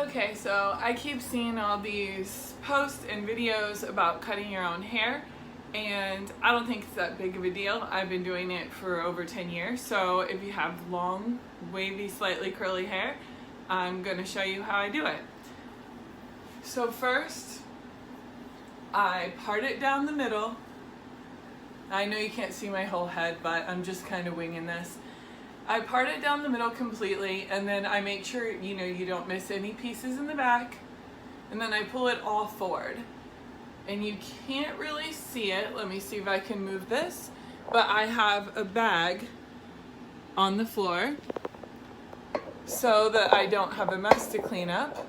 Okay, so I keep seeing all these posts and videos about cutting your own hair, and I don't think it's that big of a deal. I've been doing it for over 10 years, so if you have long, wavy, slightly curly hair, I'm going to show you how I do it. So first, I part it down the middle. I know you can't see my whole head, but I'm just kind of winging this. I part it down the middle completely, and then I make sure you don't miss any pieces in the back, and then I pull it all forward. And you can't really see it. Let me see if I can move this. But I have a bag on the floor so that I don't have a mess to clean up.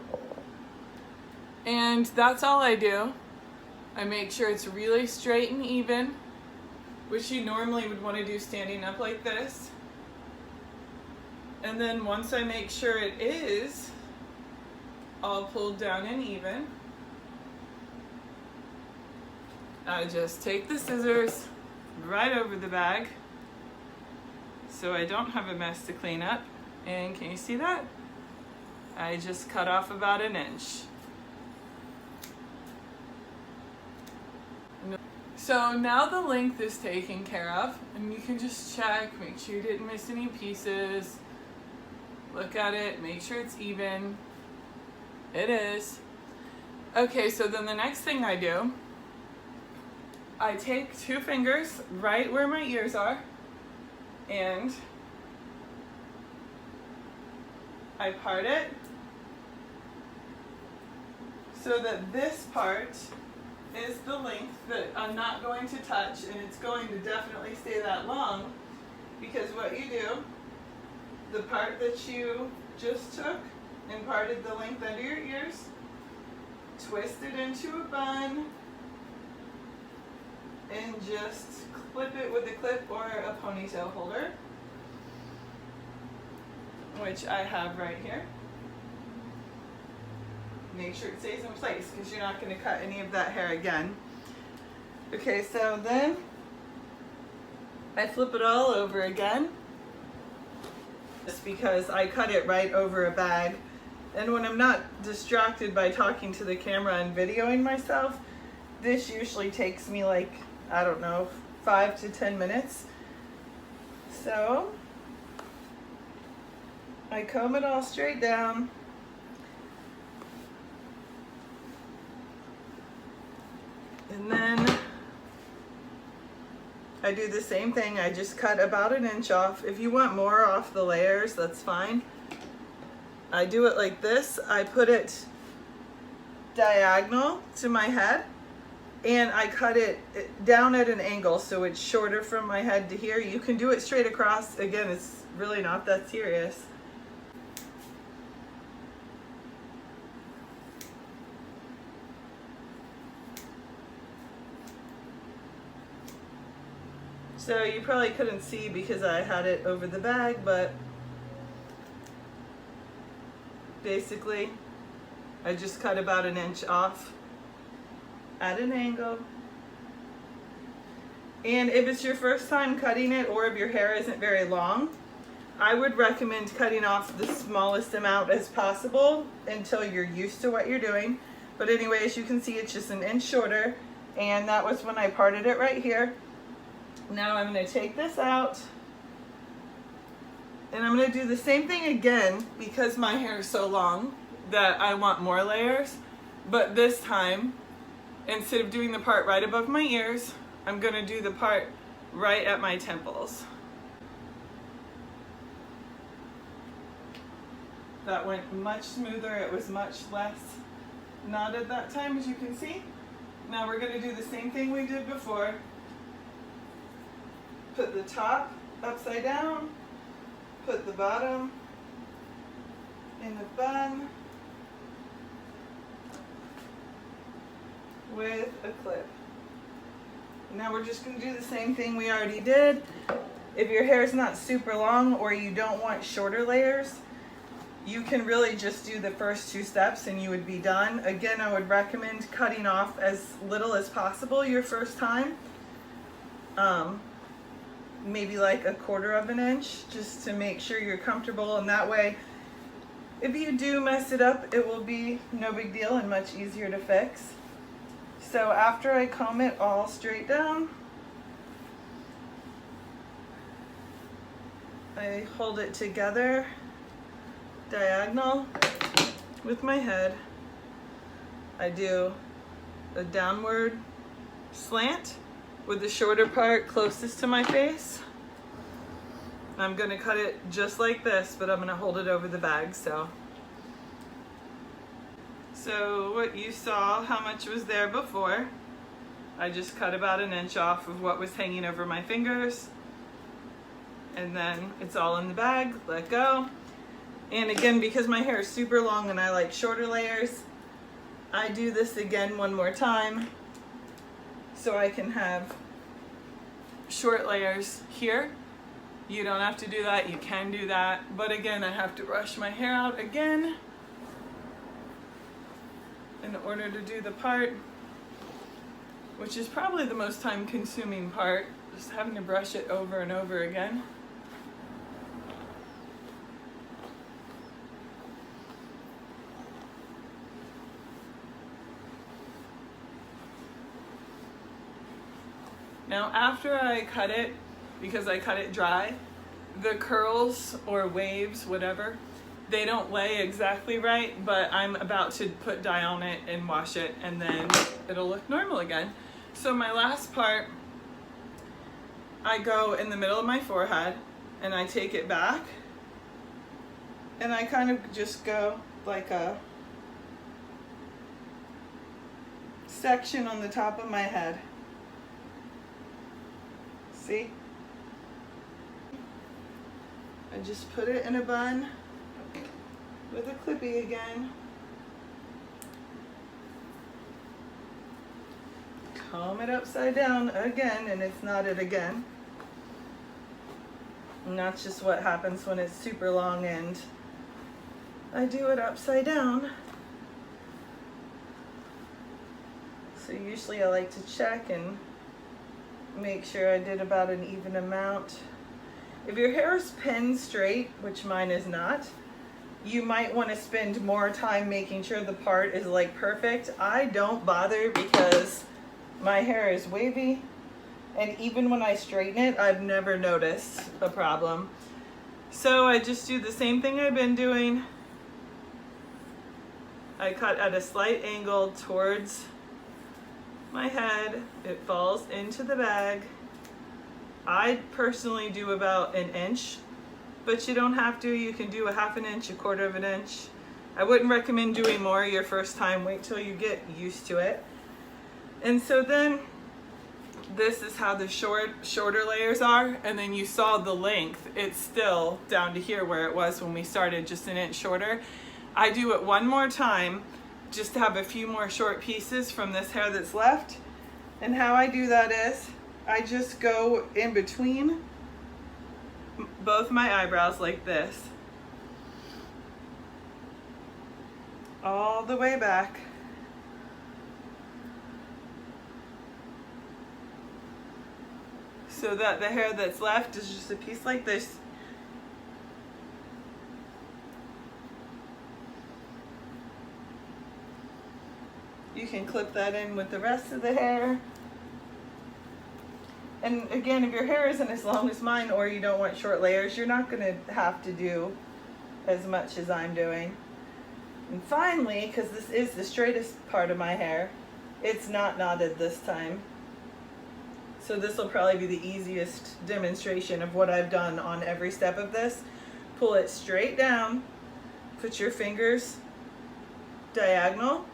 And that's all I do. I make sure it's really straight and even, which you normally would want to do standing up like this. And then once I make sure it is all pulled down and even, I just take the scissors right over the bag so I don't have a mess to clean up. And can you see that? I just cut off about 1 inch. So now the length is taken care of, and you can just check, make sure you didn't miss any pieces. Look at it, make sure it's even. It is. Okay, so then the next thing I do, I take 2 fingers right where my ears are, and I part it so that this part is the length that I'm not going to touch, and it's going to definitely stay that long, because what you do, the part that you just took and parted the length under your ears, twist it into a bun, and just clip it with a clip or a ponytail holder, which I have right here. Make sure it stays in place because you're not going to cut any of that hair again. Okay, so then I flip it all over again, just because I cut it right over a bag. And when I'm not distracted by talking to the camera and videoing myself, this usually takes me like, I don't know, 5 to 10 minutes. So I comb it all straight down. And then I do the same thing. I just cut about 1 inch off. If you want more off the layers, that's fine. I do it like this. I put it diagonal to my head, and I cut it down at an angle so it's shorter from my head to here. You can do it straight across. Again, it's really not that serious. So you probably couldn't see because I had it over the bag, but basically I just cut about 1 inch off at an angle. And if it's your first time cutting it, or if your hair isn't very long, I would recommend cutting off the smallest amount as possible until you're used to what you're doing. But anyway, as you can see, it's just 1 inch shorter, and that was when I parted it right here. Now I'm going to take this out, and I'm going to do the same thing again because my hair is so long that I want more layers. But this time, instead of doing the part right above my ears, I'm going to do the part right at my temples. That went much smoother. It was much less knotted that time, as you can see. Now we're going to do the same thing we did before. Put the top upside down, put the bottom in the bun with a clip. Now we're just going to do the same thing we already did. If your hair is not super long or you don't want shorter layers, you can really just do the first 2 steps and you would be done. Again, I would recommend cutting off as little as possible your first time. Maybe like 1/4 of an inch, just to make sure you're comfortable, and that way If you do mess it up, it will be no big deal and much easier to fix. So after I comb it all straight down, I hold it together, diagonal, with my head. I do a downward slant with the shorter part closest to my face. I'm gonna cut it just like this, but I'm gonna hold it over the bag, so what you saw, how much was there before, I just cut about an inch off of what was hanging over my fingers, and then it's all in the bag, let go. And again, because my hair is super long and I like shorter layers, I do this again one more time so I can have short layers here. You don't have to do that, you can do that, but again, I have to brush my hair out again in order to do the part, which is probably the most time consuming part, just having to brush it over and over again. Now after I cut it, because I cut it dry, the curls or waves, whatever, they don't lay exactly right, but I'm about to put dye on it and wash it, and then it'll look normal again. So my last part, I go in the middle of my forehead and I take it back and I kind of just go like a section on the top of my head. See? I just put it in a bun with a clippy again. Comb it upside down again, and it's knotted again. And that's just what happens when it's super long, and I do it upside down. So usually I like to check and make sure I did about an even amount. If your hair is pinned straight, which mine is not, you might want to spend more time making sure the part is like perfect. I don't bother because my hair is wavy, and even when I straighten it, I've never noticed a problem. So I just do the same thing I've been doing. I cut at a slight angle towards my head. It falls into the bag. I personally do about an inch, but you don't have to. You can do a half an inch, a quarter of an inch. I wouldn't recommend doing more your first time. Wait till you get used to it. And so then this is how the shorter layers are, and then you saw the length. It's still down to here where it was when we started, just an inch shorter. I do it one more time just to have a few more short pieces from this hair that's left. And how I do that is I just go in between both my eyebrows like this, all the way back. So that the hair that's left is just a piece like this. You can clip that in with the rest of the hair. And again, if your hair isn't as long as mine, or you don't want short layers, you're not gonna have to do as much as I'm doing. And finally, because this is the straightest part of my hair, it's not knotted this time. So this will probably be the easiest demonstration of what I've done on every step of this. Pull it straight down, put your fingers diagonal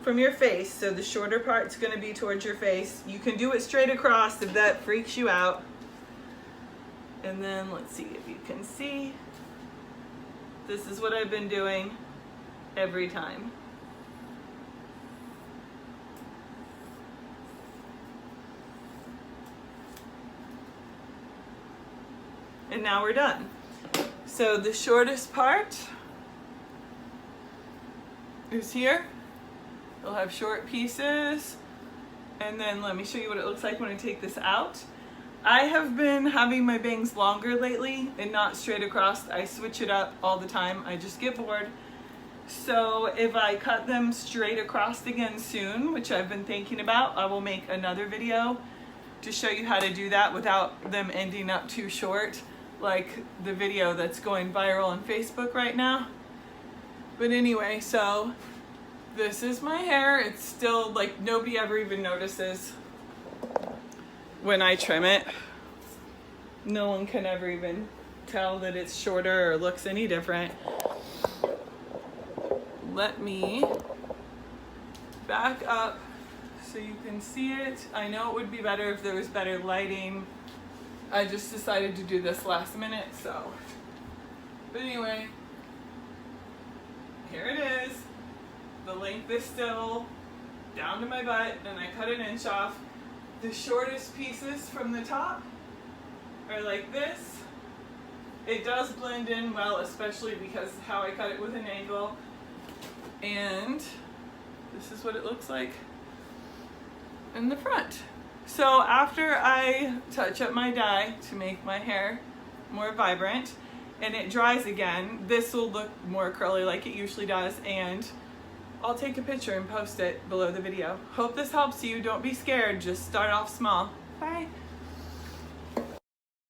from your face, so the shorter part's going to be towards your face. You can do it straight across if that freaks you out. And then let's see if you can see. This is what I've been doing every time. And now we're done. So the shortest part is here. You'll have short pieces, and then let me show you what it looks like when I take this out. I have been having my bangs longer lately and not straight across. I switch it up all the time. I just get bored. So if I cut them straight across again soon, which I've been thinking about, I will make another video to show you how to do that without them ending up too short, like the video that's going viral on Facebook right now. But anyway, so this is my hair. It's still like nobody ever even notices when I trim it. No one can ever even tell that it's shorter or looks any different. Let me back up so you can see it. I know it would be better if there was better lighting. I just decided to do this last minute, so. But anyway, here it is. The length is still down to my butt, and I cut an inch off. The shortest pieces from the top are like this. It does blend in well, especially because how I cut it with an angle. And this is what it looks like in the front. So after I touch up my dye to make my hair more vibrant and it dries again, this will look more curly like it usually does, and I'll take a picture and post it below the video. Hope this helps you. Don't be scared. Just start off small. Bye.